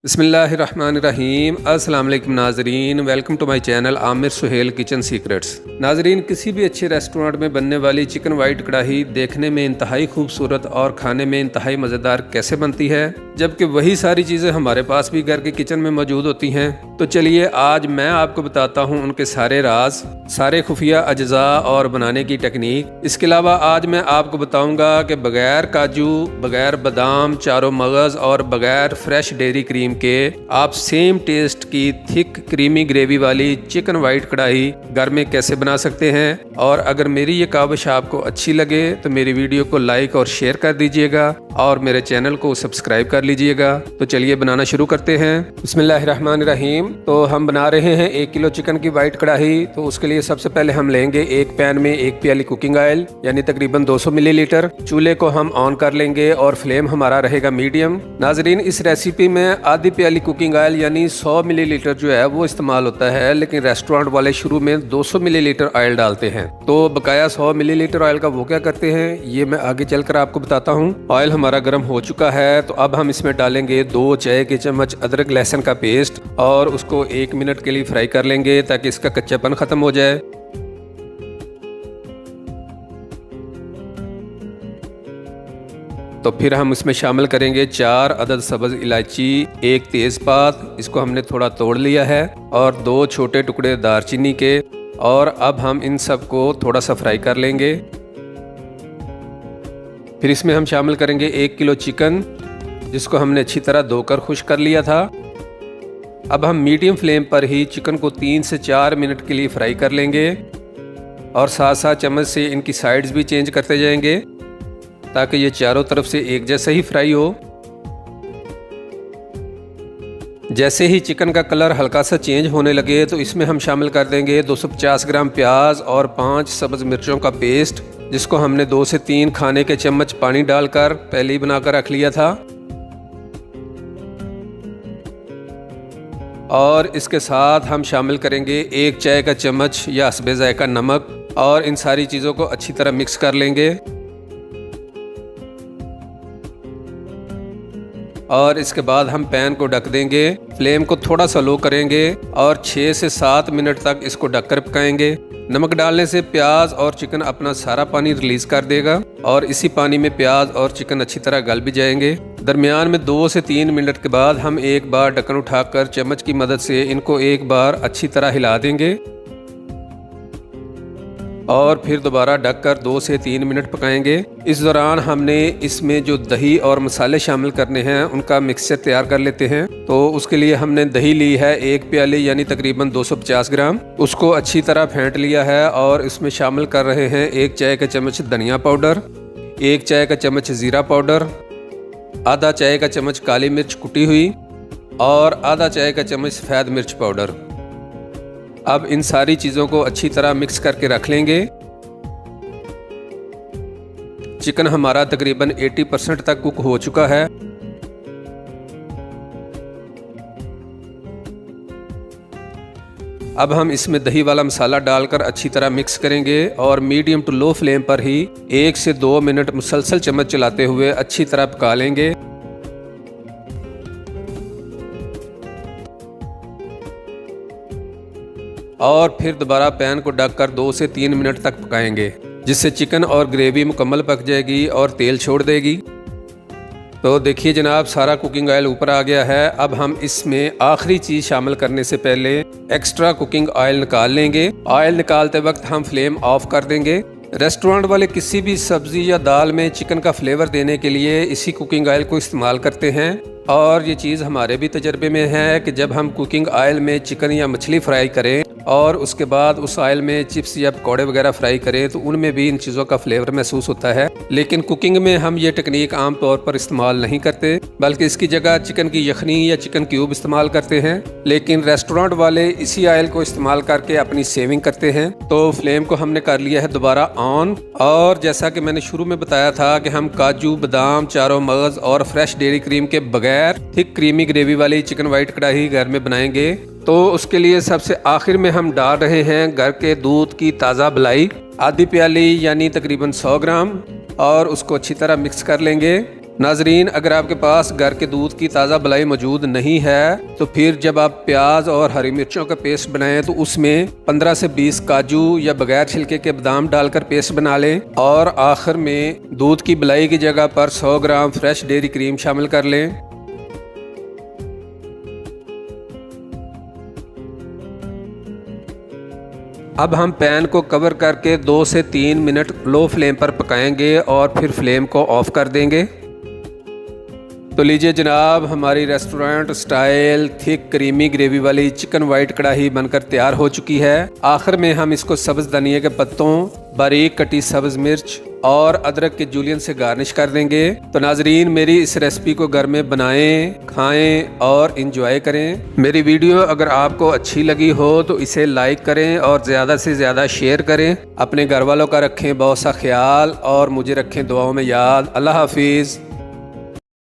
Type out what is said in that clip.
बिस्मिल्लाहिर्रहमानिर्रहीम। अस्सलाम वालेकुम नाजरीन, welcome to my channel Aamir Suhail kitchen secrets. नाजरीन, किसी भी अच्छे रेस्टोरेंट में बनने वाली चिकन वाइट कढ़ाई देखने में इंतहाई खूबसूरत और खाने में इंतहाई मज़ेदार कैसे बनती है, जबकि वही सारी चीज़ें हमारे पास भी घर के किचन में मौजूद होती हैं। तो चलिए आज मैं आपको बताता हूँ उनके सारे राज, सारे खुफिया अज्जा और बनाने की टेक्निक। इसके अलावा आज मैं आपको बताऊँगा कि बगैर काजू, बगैर बादाम, चारों मगज़ और बगैर फ्रेश डेयरी क्रीम के आप सेम टेस्ट की थिक क्रीमी ग्रेवी वाली चिकन वाइट कढ़ाई घर में कैसे बना सकते हैं। और अगर मेरी ये काविश आपको अच्छी लगे तो मेरी वीडियो को लाइक और शेयर कर दीजिएगा और मेरे चैनल को सब्सक्राइब कर लीजिएगा। तो चलिए बनाना शुरू करते हैं। बिस्मिल्लाहिर्रहमानिर्रहीम। तो हम बना रहे हैं 1 किलो चिकन की वाइट कढ़ाई। तो उसके लिए सबसे पहले हम लेंगे एक पैन में 1 प्याली कुकिंग ऑयल यानी तकरीबन 200 मिलीलीटर। चूल्हे को हम ऑन कर लेंगे और फ्लेम हमारा रहेगा मीडियम। नाजरीन, इस रेसिपी में आधी प्याली कुकिंग ऑयल यानी 100 मिलीलीटर जो है वो इस्तेमाल होता है, लेकिन रेस्टोरेंट वाले शुरू में 200 मिलीलीटर ऑयल डालते हैं। तो बकाया 100 मिलीलीटर ऑयल का वो क्या करते हैं ये मैं आगे चलकर आपको बताता हूँ। ऑयल हमारा गर्म हो चुका है, तो अब हम इसमें डालेंगे 2 चाय के चम्मच अदरक लहसुन का पेस्ट और उसको 1 मिनट के लिए फ्राई कर लेंगे ताकि इसका कच्चापन खत्म हो जाए। तो फिर हम इसमें शामिल करेंगे 4 अदद सब्ज़ इलायची, 1 तेज़पात, इसको हमने थोड़ा तोड़ लिया है, और 2 छोटे टुकड़े दालचीनी के। और अब हम इन सब को थोड़ा सा फ्राई कर लेंगे। फिर इसमें हम शामिल करेंगे 1 किलो चिकन, जिसको हमने अच्छी तरह धोकर खुश्क कर लिया था। अब हम मीडियम फ्लेम पर ही चिकन को 3 से 4 मिनट के लिए फ्राई कर लेंगे और साथ साथ चम्मच से इनकी साइड्स भी चेंज करते जाएंगे ताकि ये चारों तरफ से एक जैसा ही फ्राई हो। जैसे ही चिकन का कलर हल्का सा चेंज होने लगे तो इसमें हम शामिल कर देंगे 250 ग्राम प्याज और 5 सब्ज़ मिर्चों का पेस्ट, जिसको हमने 2 से 3 खाने के चम्मच पानी डालकर पहले ही बनाकर रख लिया था। और इसके साथ हम शामिल करेंगे 1 चाय का चम्मच या हस्बे ज़ायका नमक, और इन सारी चीज़ों को अच्छी तरह मिक्स कर लेंगे। और इसके बाद हम पैन को ढक देंगे, फ्लेम को थोड़ा सा लो करेंगे और 6 से 7 मिनट तक इसको ढककर पकाएंगे। नमक डालने से प्याज और चिकन अपना सारा पानी रिलीज कर देगा और इसी पानी में प्याज और चिकन अच्छी तरह गल भी जाएंगे। दरमियान में 2 से 3 मिनट के बाद हम एक बार ढक्कन उठाकर चम्मच की मदद से इनको एक बार अच्छी तरह हिला देंगे और फिर दोबारा ढककर 2 से 3 मिनट पकाएंगे। इस दौरान हमने इसमें जो दही और मसाले शामिल करने हैं उनका मिक्सचर तैयार कर लेते हैं। तो उसके लिए हमने दही ली है 1 प्याली यानी तकरीबन 250 ग्राम। उसको अच्छी तरह फेंट लिया है और इसमें शामिल कर रहे हैं 1 चाय का चम्मच धनिया पाउडर, 1 चाय का चम्मच ज़ीरा पाउडर, आधा चाय का चम्मच काली मिर्च कुटी हुई और आधा चाय का चम्मच सफ़ेद मिर्च पाउडर। अब इन सारी चीज़ों को अच्छी तरह मिक्स करके रख लेंगे। चिकन हमारा तकरीबन 80% तक कुक हो चुका है। अब हम इसमें दही वाला मसाला डालकर अच्छी तरह मिक्स करेंगे और मीडियम टू लो फ्लेम पर ही 1 से 2 मिनट मुसलसल चम्मच चलाते हुए अच्छी तरह पका लेंगे। और फिर दोबारा पैन को ढककर 2 से 3 मिनट तक पकाएंगे, जिससे चिकन और ग्रेवी मुकम्मल पक जाएगी और तेल छोड़ देगी। तो देखिए जनाब, सारा कुकिंग ऑयल ऊपर आ गया है। अब हम इसमें आखिरी चीज़ शामिल करने से पहले एक्स्ट्रा कुकिंग ऑयल निकाल लेंगे। ऑयल निकालते वक्त हम फ्लेम ऑफ कर देंगे। रेस्टोरेंट वाले किसी भी सब्ज़ी या दाल में चिकन का फ्लेवर देने के लिए इसी कुकिंग ऑयल को इस्तेमाल करते हैं। और ये चीज़ हमारे भी तजर्बे में है कि जब हम कुकिंग ऑयल में चिकन या मछली फ्राई करें और उसके बाद उस ऑयल में चिप्स या पकौड़े वगैरह फ्राई करें तो उनमें भी इन चीज़ों का फ्लेवर महसूस होता है। लेकिन कुकिंग में हम ये टेक्निक आम तौर पर इस्तेमाल नहीं करते, बल्कि इसकी जगह चिकन की यखनी या चिकन क्यूब इस्तेमाल करते हैं। लेकिन रेस्टोरेंट वाले इसी ऑयल को इस्तेमाल करके अपनी सेविंग करते हैं। तो फ्लेम को हमने कर लिया है दोबारा ऑन। और जैसा कि मैंने शुरू में बताया था कि हम काजू, बादाम, चारों मगज़ और फ्रेश डेयरी क्रीम के बगैर थिक क्रीमी ग्रेवी वाली चिकन वाइट कढ़ाई घर में बनाएंगे। तो उसके लिए सबसे आखिर में हम डाल रहे हैं घर के दूध की ताज़ा मलाई, आधी प्याली यानी तकरीबन 100 ग्राम, और उसको अच्छी तरह मिक्स कर लेंगे। नाजरीन, अगर आपके पास घर के दूध की ताज़ा मलाई मौजूद नहीं है तो फिर जब आप प्याज और हरी मिर्चों का पेस्ट बनाएं तो उसमें 15 से 20 काजू या बगैर छिलके के बादाम डालकर पेस्ट बना लें और आखिर में दूध की मलाई की जगह पर 100 ग्राम फ्रेश डेयरी क्रीम शामिल कर लें। अब हम पैन को कवर करके 2 से 3 मिनट लो फ्लेम पर पकाएंगे और फिर फ्लेम को ऑफ कर देंगे। तो लीजिए जनाब, हमारी restaurant style thick creamy gravy वाली चिकन वाइट कढ़ाई बनकर तैयार हो चुकी है। आखिर में हम इसको सब्ज़ धनिया के पत्तों, बारीक कटी सब्ज़ मिर्च और अदरक के जूलियन से गार्निश कर देंगे। तो नाजरीन, मेरी इस रेसिपी को घर में बनाएं, खाएं और इंजॉय करें। मेरी वीडियो अगर आपको अच्छी लगी हो तो इसे लाइक करें और ज़्यादा से ज़्यादा शेयर करें। अपने घर वालों का रखें बहुत सा ख्याल और मुझे रखें दुआओं में याद। अल्लाह हाफिज़।